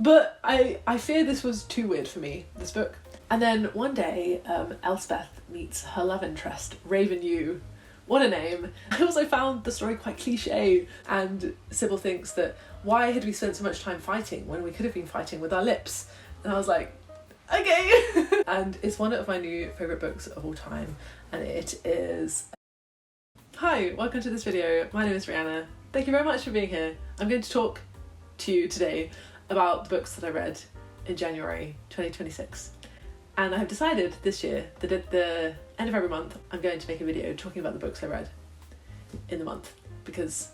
But I fear this was too weird for me, this book. And then one day, Elspeth meets her love interest, Raven Yu. What a name. I also found the story quite cliche, and Sybil thinks that why had we spent so much time fighting when we could have been fighting with our lips? And I was like, okay. And it's one of my new favourite books of all time, and it is... Hi, welcome to this video. My name is Rhianna. Thank you very much for being here. I'm going to talk to you today about the books that I read in January 2026. And I have decided this year that at the end of every month I'm going to make a video talking about the books I read in the month, because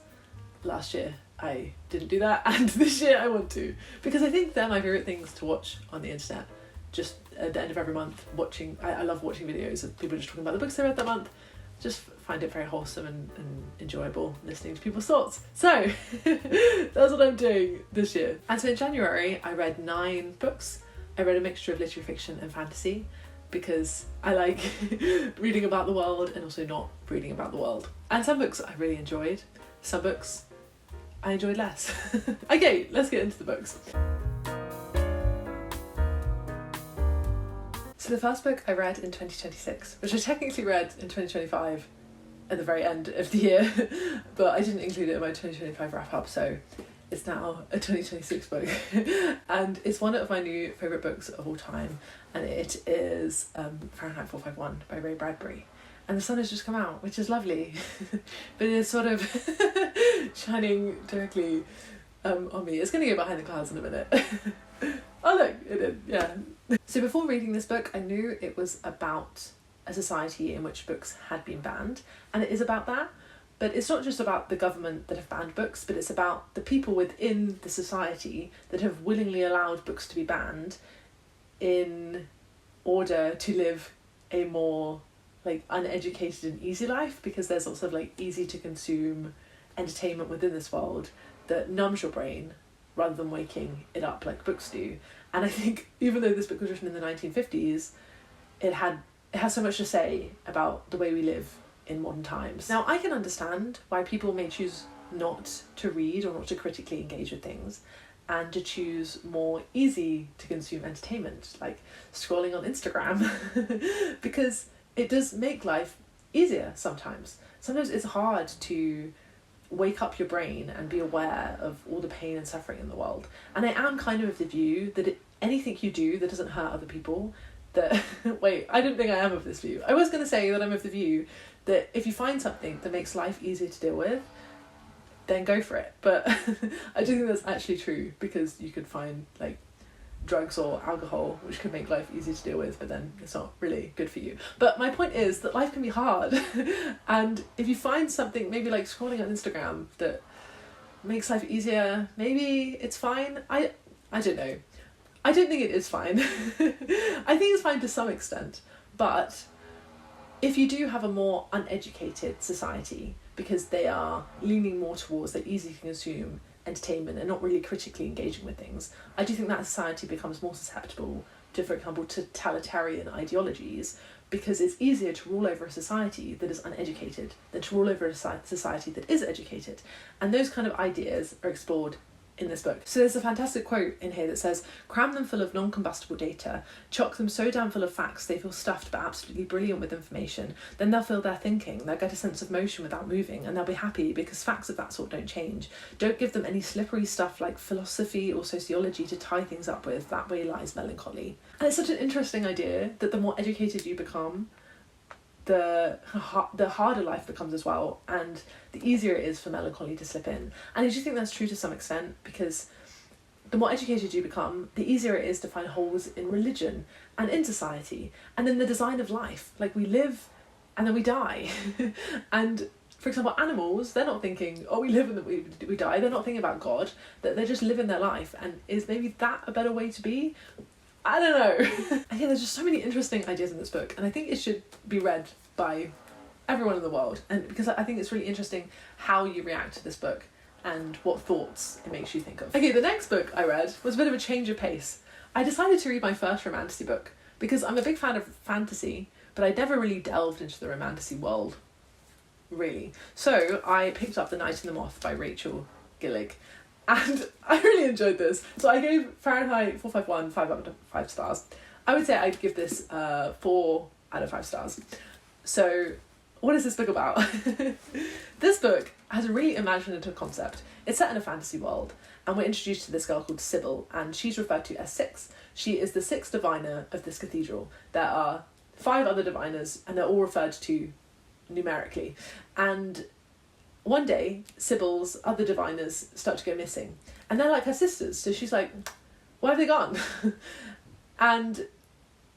last year I didn't do that and this year I want to, because I think they're my favourite things to watch on the internet. Just at the end of every month I love watching videos of people just talking about the books they read that month. Just find it very wholesome and enjoyable listening to people's thoughts. So that's what I'm doing this year. And so in January I read 9 books. I read a mixture of literary fiction and fantasy because I like reading about the world and also not reading about the world. And some books I really enjoyed, some books I enjoyed less. Okay, let's get into the books. So the first book I read in 2026, which I technically read in 2025 at the very end of the year, but I didn't include it in my 2025 wrap up, so it's now a 2026 book. And it's one of my new favourite books of all time, and it is Fahrenheit 451 by Ray Bradbury. And the sun has just come out, which is lovely, but it is sort of shining directly on me. It's going to go behind the clouds in a minute. Oh look, it did, yeah. So before reading this book, I knew it was about a society in which books had been banned, and it is about that. But it's not just about the government that have banned books, but it's about the people within the society that have willingly allowed books to be banned in order to live a more like uneducated and easy life, because there's lots of like easy to consume entertainment within this world that numbs your brain rather than waking it up like books do. And I think even though this book was written in the 1950s, it has so much to say about the way we live in modern times. Now, I can understand why people may choose not to read or not to critically engage with things and to choose more easy to consume entertainment, like scrolling on Instagram, because it does make life easier sometimes. Sometimes it's hard to wake up your brain and be aware of all the pain and suffering in the world. And I am kind of the view that anything you do that doesn't hurt other people, that... Wait, I didn't think I am of this view. I was going to say that I'm of the view that if you find something that makes life easier to deal with, then go for it. But I do think that's actually true, because you could find like drugs or alcohol which could make life easier to deal with, but then it's not really good for you. But my point is that life can be hard. And if you find something, maybe like scrolling on Instagram, that makes life easier, maybe it's fine. I don't know. I don't think it is fine. I think it's fine to some extent, but if you do have a more uneducated society, because they are leaning more towards the easy to consume entertainment and not really critically engaging with things, I do think that society becomes more susceptible to, for example, totalitarian ideologies, because it's easier to rule over a society that is uneducated than to rule over a society that is educated. And those kind of ideas are explored in this book. So there's a fantastic quote in here that says, "Cram them full of non-combustible data, chock them so damn full of facts they feel stuffed but absolutely brilliant with information, then they'll feel their thinking, they'll get a sense of motion without moving, and they'll be happy because facts of that sort don't change. Don't give them any slippery stuff like philosophy or sociology to tie things up with, that way lies melancholy." And it's such an interesting idea that the more educated you become, the harder life becomes as well, and the easier it is for melancholy to slip in. And I do think that's true to some extent, because the more educated you become, the easier it is to find holes in religion and in society and in the design of life. Like, we live and then we die. And for example, animals, they're not thinking, oh, we live and then we die. They're not thinking about God. That they're just living their life. And is maybe that a better way to be? I don't know. I think there's just so many interesting ideas in this book, and I think it should be read by everyone in the world, and because I think it's really interesting how you react to this book and what thoughts it makes you think of. Okay, the next book I read was a bit of a change of pace. I decided to read my first romantasy book because I'm a big fan of fantasy, but I never really delved into the romantasy world, really. So I picked up The Night and the Moth by Rachel Gillig, And I really enjoyed this. So I gave Fahrenheit 451 5 out of 5 stars. I would say I'd give this 4 out of 5 stars. So what is this book about? This book has a really imaginative concept. It's set in a fantasy world, and we're introduced to this girl called Sybil, and she's referred to as Six. She is the sixth diviner of this cathedral. There are 5 other diviners, and they're all referred to numerically. And one day, Sybil's other diviners start to go missing, and they're like her sisters. So she's like, where have they gone? And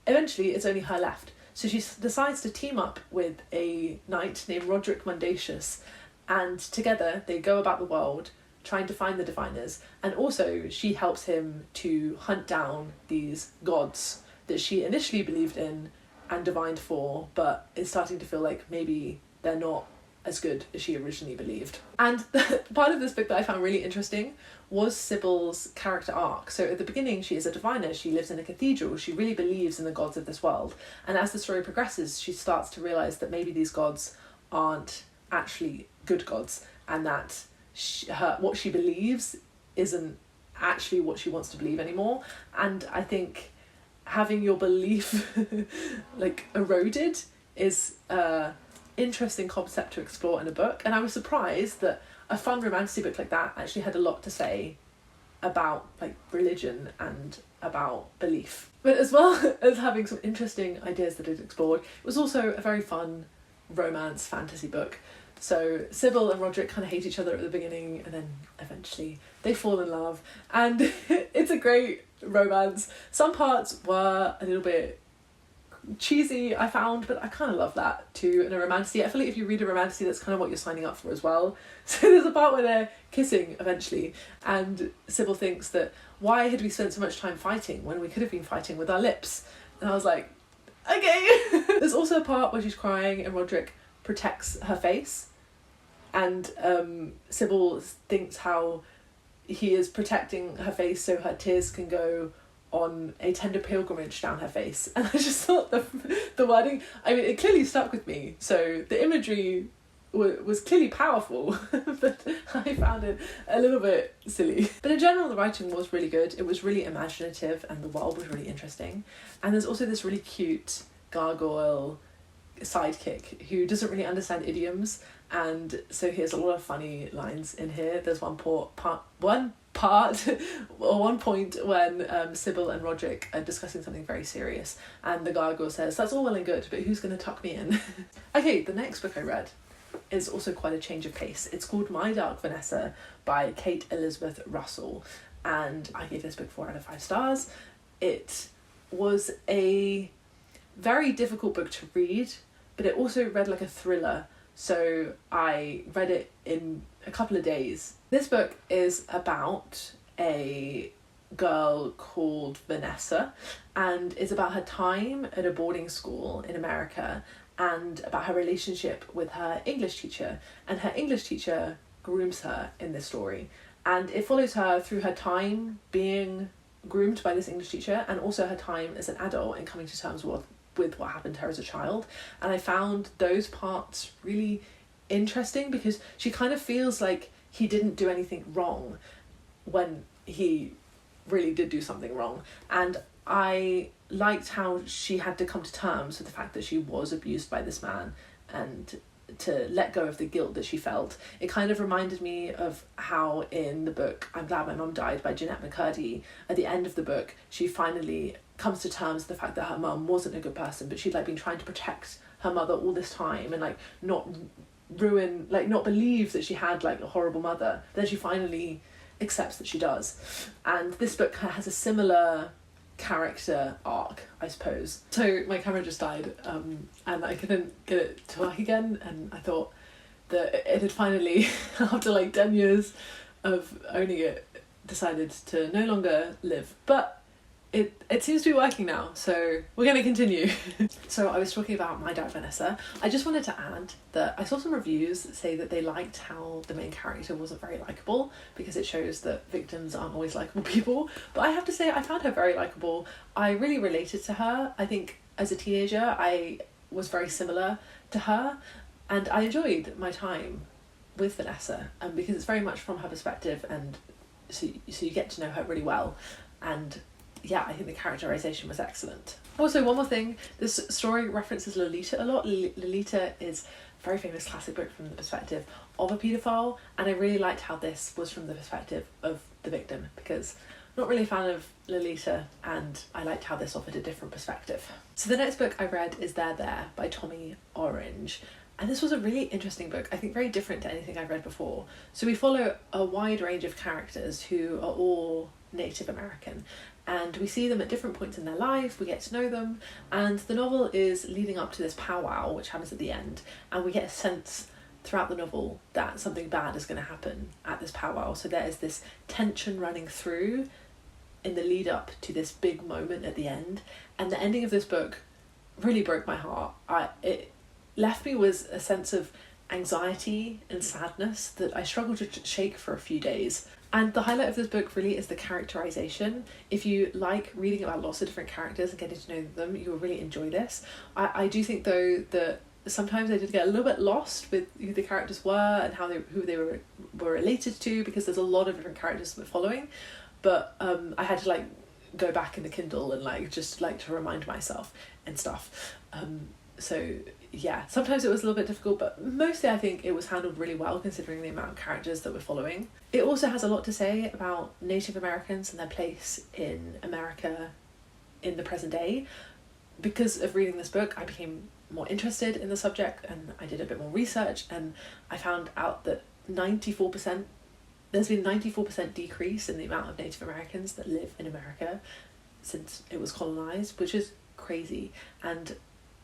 eventually, it's only her left. So she decides to team up with a knight named Roderick Mundacious, and together they go about the world trying to find the diviners, and also she helps him to hunt down these gods that she initially believed in and divined for, but is starting to feel like maybe they're not as good as she originally believed. And part of this book that I found really interesting was Sybil's character arc. So at the beginning, she is a diviner, she lives in a cathedral, she really believes in the gods of this world. And as the story progresses, she starts to realise that maybe these gods aren't actually good gods, and that what she believes isn't actually what she wants to believe anymore. And I think having your belief like eroded is interesting concept to explore in a book, and I was surprised that a fun romantasy book like that actually had a lot to say about like religion and about belief. But as well as having some interesting ideas that it explored, it was also a very fun romance fantasy book. So Sybil and Roderick kind of hate each other at the beginning, and then eventually they fall in love, and it's a great romance. Some parts were a little bit cheesy, I found, but I kind of love that too in a romantasy. I feel like if you read a romantasy, that's kind of what you're signing up for as well. So there's a part where they're kissing eventually, and Sybil thinks that why had we spent so much time fighting when we could have been fighting with our lips? And I was like, okay. There's also a part where she's crying and Roderick protects her face, and Sybil thinks how he is protecting her face so her tears can go on a tender pilgrimage down her face. And I just thought the wording, I mean, it clearly stuck with me, so the imagery was clearly powerful, but I found it a little bit silly. But in general, the writing was really good. It was really imaginative, and the world was really interesting. And there's also this really cute gargoyle sidekick who doesn't really understand idioms, and so he has a lot of funny lines in here. There's one point when Sybil and Roderick are discussing something very serious, and the gargoyle says, that's all well and good, but who's going to tuck me in? Okay, the next book I read is also quite a change of pace. It's called My Dark Vanessa by Kate Elizabeth Russell, and I gave this book 4 out of 5 stars. It was a very difficult book to read, but it also read like a thriller, so I read it in a couple of days. This book is about a girl called Vanessa, and it's about her time at a boarding school in America, and about her relationship with her English teacher. And her English teacher grooms her in this story, and it follows her through her time being groomed by this English teacher, and also her time as an adult and coming to terms with what happened to her as a child. And I found those parts really interesting, because she kind of feels like he didn't do anything wrong when he really did do something wrong. And I liked how she had to come to terms with the fact that she was abused by this man, and to let go of the guilt that she felt. It kind of reminded me of how in the book I'm Glad My Mum Died by Jeanette McCurdy, at the end of the book, she finally comes to terms with the fact that her mum wasn't a good person, but she'd like been trying to protect her mother all this time, and like not believe that she had like a horrible mother. Then she finally accepts that she does. And this book has a similar character arc, I suppose. So my camera just died, and I couldn't get it to work again, and I thought that it had finally, after like 10 years of owning it, decided to no longer live. But it seems to be working now, so we're going to continue. So I was talking about My Dark Vanessa. I just wanted to add that I saw some reviews that say that they liked how the main character wasn't very likeable, because it shows that victims aren't always likeable people. But I have to say, I found her very likeable. I really related to her. I think as a teenager, I was very similar to her, and I enjoyed my time with Vanessa, because it's very much from her perspective, and so you get to know her really well. And yeah, I think the characterization was excellent. Also, one more thing, this story references Lolita a lot. Lolita is a very famous classic book from the perspective of a paedophile, and I really liked how this was from the perspective of the victim, because I'm not really a fan of Lolita, and I liked how this offered a different perspective. So the next book I read is There by Tommy Orange. And this was a really interesting book, I think very different to anything I've read before. So we follow a wide range of characters who are all Native American, and we see them at different points in their life, we get to know them, and the novel is leading up to this powwow which happens at the end, and we get a sense throughout the novel that something bad is going to happen at this powwow. So there is this tension running through in the lead up to this big moment at the end, and the ending of this book really broke my heart. It left me with a sense of anxiety and sadness that I struggled to shake for a few days. And the highlight of this book really is the characterization. If you like reading about lots of different characters and getting to know them, you will really enjoy this. I do think though that sometimes I did get a little bit lost with who the characters were and who they were related to, because there's a lot of different characters we're following. But I had to go back in the Kindle and just to remind myself and stuff. So yeah, sometimes it was a little bit difficult, but mostly I think it was handled really well considering the amount of characters that we're following. It also has a lot to say about Native Americans and their place in America in the present day. Because of reading this book, I became more interested in the subject, and I did a bit more research, and I found out that there's been 94% decrease in the amount of Native Americans that live in America since it was colonized, which is crazy. And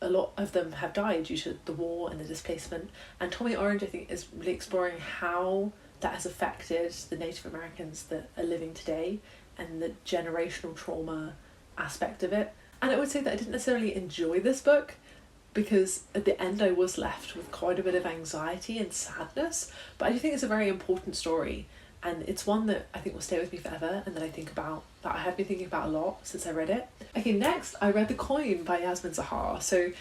a lot of them have died due to the war and the displacement. And Tommy Orange, I think, is really exploring how that has affected the Native Americans that are living today and the generational trauma aspect of it. And I would say that I didn't necessarily enjoy this book, because at the end I was left with quite a bit of anxiety and sadness, but I do think it's a very important story, and it's one that I think will stay with me forever, and that I have been thinking about a lot since I read it. Okay, next I read The Coin by Yasmin Zahar. So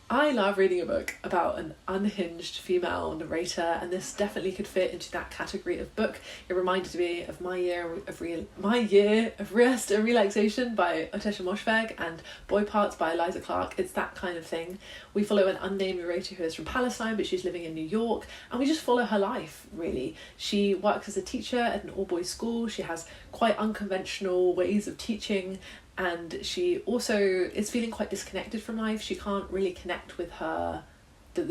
I love reading a book about an unhinged female narrator, and this definitely could fit into that category of book. It reminded me of My Year of Rest and Relaxation by Otesha Moshfegh and Boy Parts by Eliza Clark. It's that kind of thing. We follow an unnamed narrator who is from Palestine, but she's living in New York, and we just follow her life, really. She works as a teacher at an all-boys school. She has quite unconventional ways of teaching, and she also is feeling quite disconnected from life. She can't really connect with the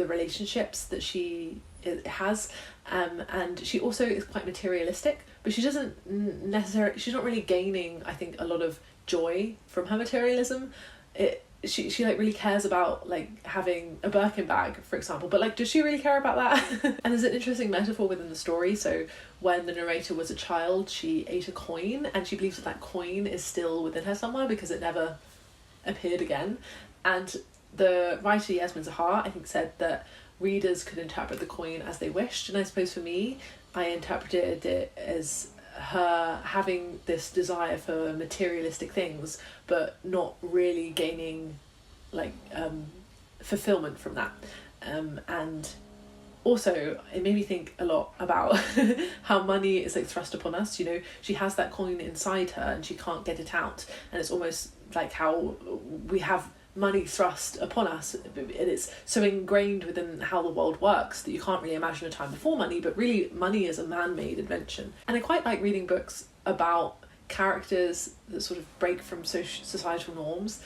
relationships that she has, and she also is quite materialistic, but she doesn't she's not really gaining, I think, a lot of joy from her materialism. She really cares about having a Birkin bag, for example, but does she really care about that? And there's an interesting metaphor within the story. So when the narrator was a child, she ate a coin, and she believes that coin is still within her somewhere because it never appeared again. And the writer Yasmin Zahar, I think, said that readers could interpret the coin as they wished, and I suppose for me, I interpreted it as her having this desire for materialistic things but not really gaining fulfillment from that, and also it made me think a lot about how money is thrust upon us. She has that coin inside her and she can't get it out, and it's almost like how we have money thrust upon us, and it's so ingrained within how the world works that you can't really imagine a time before money, but really money is a man-made invention. And I quite like reading books about characters that sort of break from societal norms,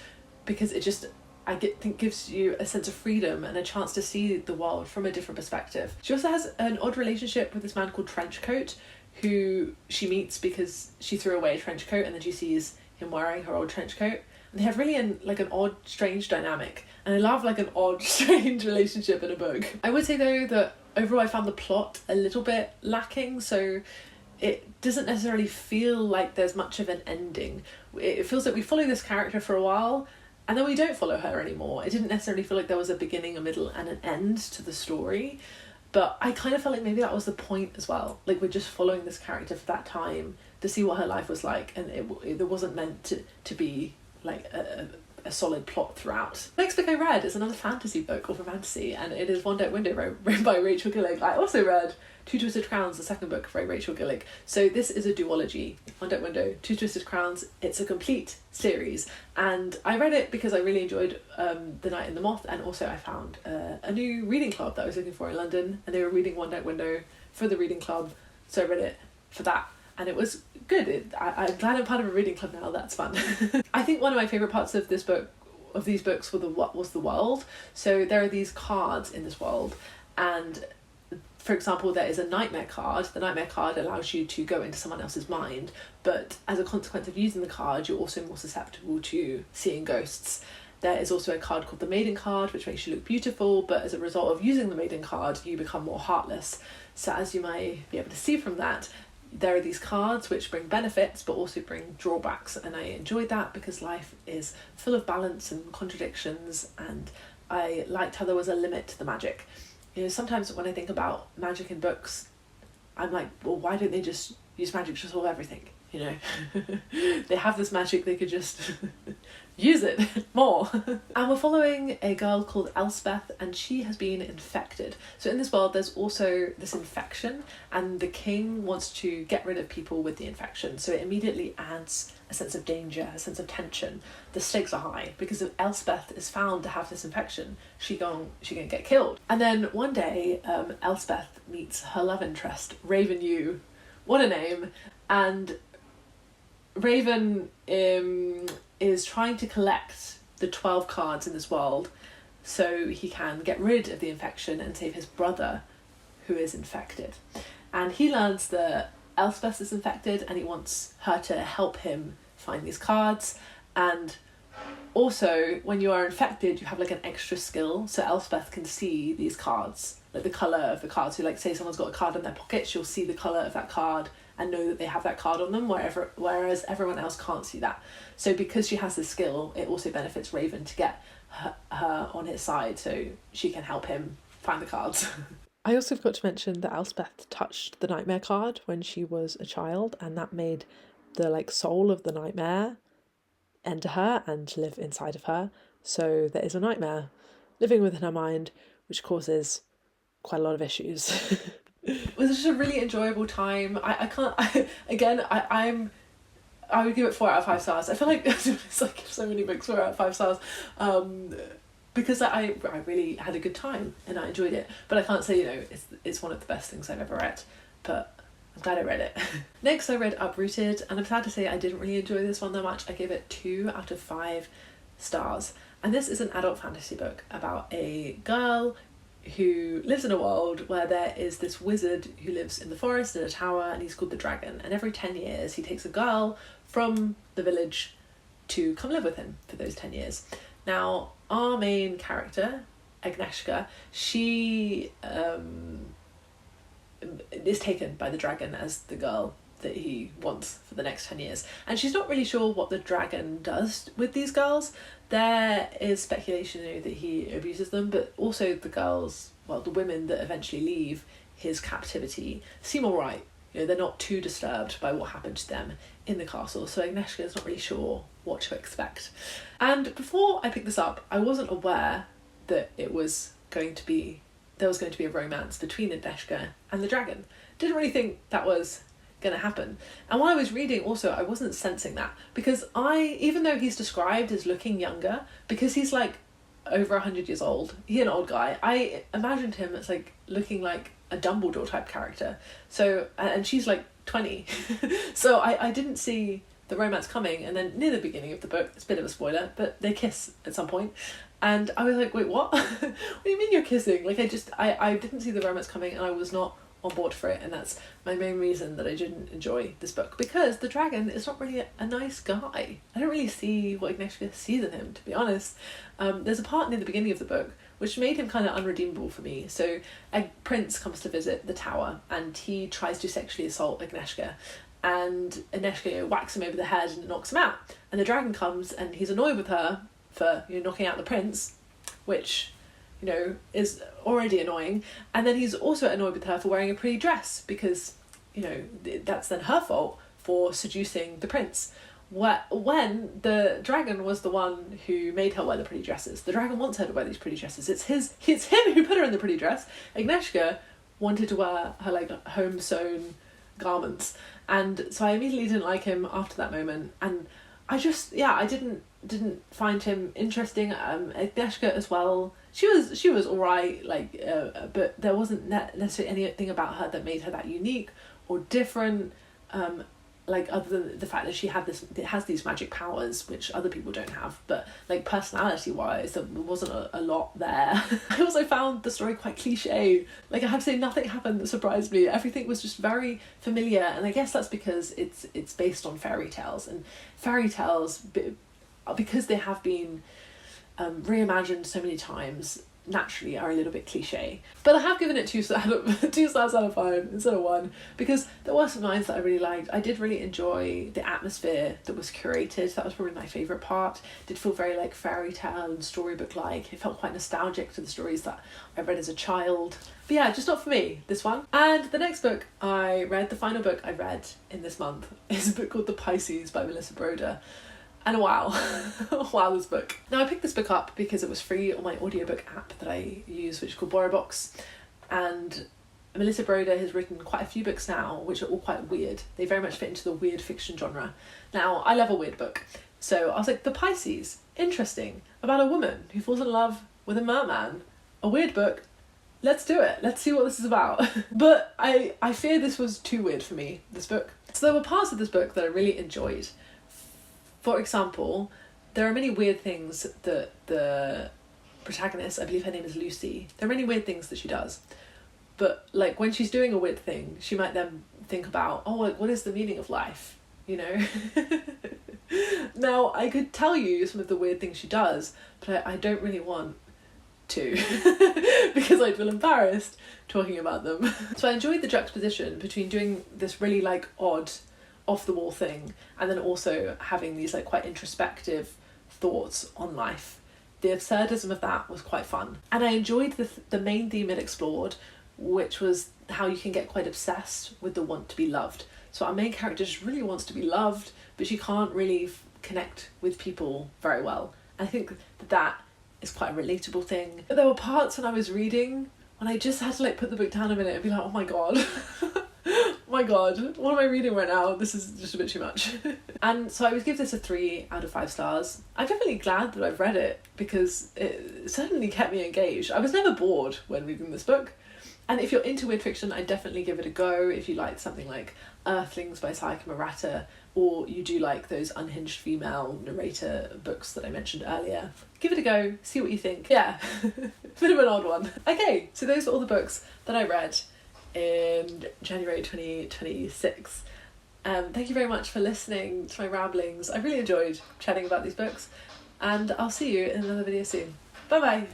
because it just think gives you a sense of freedom and a chance to see the world from a different perspective. She also has an odd relationship with this man called Trenchcoat, who she meets because she threw away a trench coat and then she sees him wearing her old trench coat. And they have really an odd, strange dynamic. And I love an odd, strange relationship in a book. I would say though that overall I found the plot a little bit lacking, so it doesn't necessarily feel like there's much of an ending. It feels like we follow this character for a while and then we don't follow her anymore. It didn't necessarily feel like there was a beginning, a middle and an end to the story. But I kind of felt like maybe that was the point as well. We're just following this character for that time to see what her life was like, and it wasn't meant to be a solid plot throughout. Next book I read is another fantasy book of romantasy, and it is One Dark Window, written by Rachel Gillig. I also read Two Twisted Crowns, the second book by Rachel Gillig. So this is a duology. One Dark Window, Two Twisted Crowns. It's a complete series, and I read it because I really enjoyed The Night and the Moth, and also I found a new reading club that I was looking for in London, and they were reading One Dark Window for the reading club, so I read it for that. And it was good. I'm glad I'm part of a reading club now. That's fun. I think one of my favourite parts of these books, was the world. So there are these cards in this world, and for example, there is a nightmare card. The nightmare card allows you to go into someone else's mind, but as a consequence of using the card, you're also more susceptible to seeing ghosts. There is also a card called the Maiden card, which makes you look beautiful, but as a result of using the Maiden card, you become more heartless. So as you may be able to see from that, there are these cards which bring benefits but also bring drawbacks, and I enjoyed that because life is full of balance and contradictions, and I liked how there was a limit to the magic. You know, sometimes when I think about magic in books, I'm like, well, why don't they just use magic to solve everything? You know, they have this magic, they could just use it more. And we're following a girl called Elspeth, and she has been infected. So in this world there's also this infection, and the king wants to get rid of people with the infection, so it immediately adds a sense of danger, a sense of tension. The stakes are high because if Elspeth is found to have this infection, she gonna get killed. And then one day Elspeth meets her love interest, Raven Yu. What a name. And Raven is trying to collect the 12 cards in this world so he can get rid of the infection and save his brother, who is infected. And he learns that Elspeth is infected, and he wants her to help him find these cards. And also, when you are infected, you have like an extra skill, so Elspeth can see these cards, like the colour of the cards. So like, say someone's got a card in their pocket, she'll see the colour of that card and know that they have that card on them, whereas everyone else can't see that. So because she has this skill, it also benefits Raven to get her on his side so she can help him find the cards. I also forgot to mention that Elspeth touched the nightmare card when she was a child, and that made the like soul of the nightmare enter her and live inside of her. So there is a nightmare living within her mind, which causes quite a lot of issues. It was just a really enjoyable time. I would give it 4 out of 5 stars. I feel like it's like so many books 4 out of 5 stars, because I really had a good time and I enjoyed it. But I can't say, you know, it's one of the best things I've ever read, but I'm glad I read it. Next I read Uprooted, and I'm sad to say I didn't really enjoy this one that much. I gave it 2 out of 5 stars. And this is an adult fantasy book about a girl who lives in a world where there is this wizard who lives in the forest in a tower, and he's called the Dragon, and every 10 years he takes a girl from the village to come live with him for those 10 years. Now our main character, Agnieszka, she is taken by the dragon as the girl that he wants for the next 10 years, and she's not really sure what the dragon does with these girls. There is speculation, you know, that he abuses them, but also the girls, well, the women that eventually leave his captivity seem alright. You know, they're not too disturbed by what happened to them in the castle, so Agnieszka is not really sure what to expect. And before I picked this up, I wasn't aware that there was going to be a romance between Agnieszka and the dragon. Didn't really think that was going to happen. And while I was reading also, I wasn't sensing that, because even though he's described as looking younger, because he's like over 100 years old, he's an old guy, I imagined him as like looking like a Dumbledore type character. So, and she's like 20. So I didn't see the romance coming, and then near the beginning of the book, it's a bit of a spoiler, but they kiss at some point. And I was like, wait, what? What do you mean you're kissing? Like I didn't see the romance coming, and I was not on board for it, and that's my main reason that I didn't enjoy this book, because the dragon is not really a nice guy. I don't really see what Agnieszka sees in him, to be honest. There's a part near the beginning of the book which made him kind of unredeemable for me. So a prince comes to visit the tower, and he tries to sexually assault Agnieszka, and Agnieszka whacks him over the head and knocks him out, and the dragon comes and he's annoyed with her for, you know, knocking out the prince, which, you know, is already annoying. And then he's also annoyed with her for wearing a pretty dress, because, you know, that's then her fault for seducing the prince. when the dragon was the one who made her wear the pretty dresses. The dragon wants her to wear these pretty dresses. It's him who put her in the pretty dress. Agnieszka wanted to wear her like home sewn garments, and so I immediately didn't like him after that moment, and I didn't find him interesting. Agnieszka as well, she was alright, like but there wasn't necessarily anything about her that made her that unique or different, like other than the fact that it has these magic powers which other people don't have, but like personality wise there wasn't a lot there. I also found the story quite cliche. Like I have to say, nothing happened that surprised me. Everything was just very familiar, and I guess that's because it's based on fairy tales, and fairy tales, because they have been reimagined so many times, naturally are a little bit cliche. But I have given it 2 stars out of 5 instead of 1, because there were some lines that I really liked. I did really enjoy the atmosphere that was curated. That was probably my favourite part. It did feel very like fairy tale and storybook like. It felt quite nostalgic to the stories that I read as a child. But yeah, just not for me, this one. And the next book I read, the final book I read in this month, is a book called The Pisces by Melissa Broder. And wow, wow, this book. Now I picked this book up because it was free on my audiobook app that I use, which is called BorrowBox. And Melissa Broder has written quite a few books now, which are all quite weird. They very much fit into the weird fiction genre. Now, I love a weird book. So I was like, The Pisces, interesting. About a woman who falls in love with a merman. A weird book. Let's do it. Let's see what this is about. But I fear this was too weird for me, this book. So there were parts of this book that I really enjoyed. For example, there are many weird things that the protagonist, I believe her name is Lucy, there are many weird things that she does. But like when she's doing a weird thing, she might then think about, oh, like, what is the meaning of life? You know? Now, I could tell you some of the weird things she does, but I don't really want to because I'd feel embarrassed talking about them. So I enjoyed the juxtaposition between doing this really like odd off the wall thing and then also having these like quite introspective thoughts on life. The absurdism of that was quite fun, and I enjoyed the main theme it explored, which was how you can get quite obsessed with the want to be loved. So our main character just really wants to be loved, but she can't really connect with people very well. I think that is quite a relatable thing. But there were parts when I was reading when I just had to like put the book down a minute and be like, oh my god. Oh my god, what am I reading right now? This is just a bit too much. And so I would give this a 3 out of 5 stars. I'm definitely glad that I've read it because it certainly kept me engaged. I was never bored when reading this book. And if you're into weird fiction, I'd definitely give it a go. If you like something like Earthlings by Sayaka Murata, or you do like those unhinged female narrator books that I mentioned earlier, give it a go, see what you think. Yeah, bit of an odd one. Okay, so those are all the books that I read in January 2026. Thank you very much for listening to my ramblings. I really enjoyed chatting about these books, and I'll see you in another video soon. Bye bye.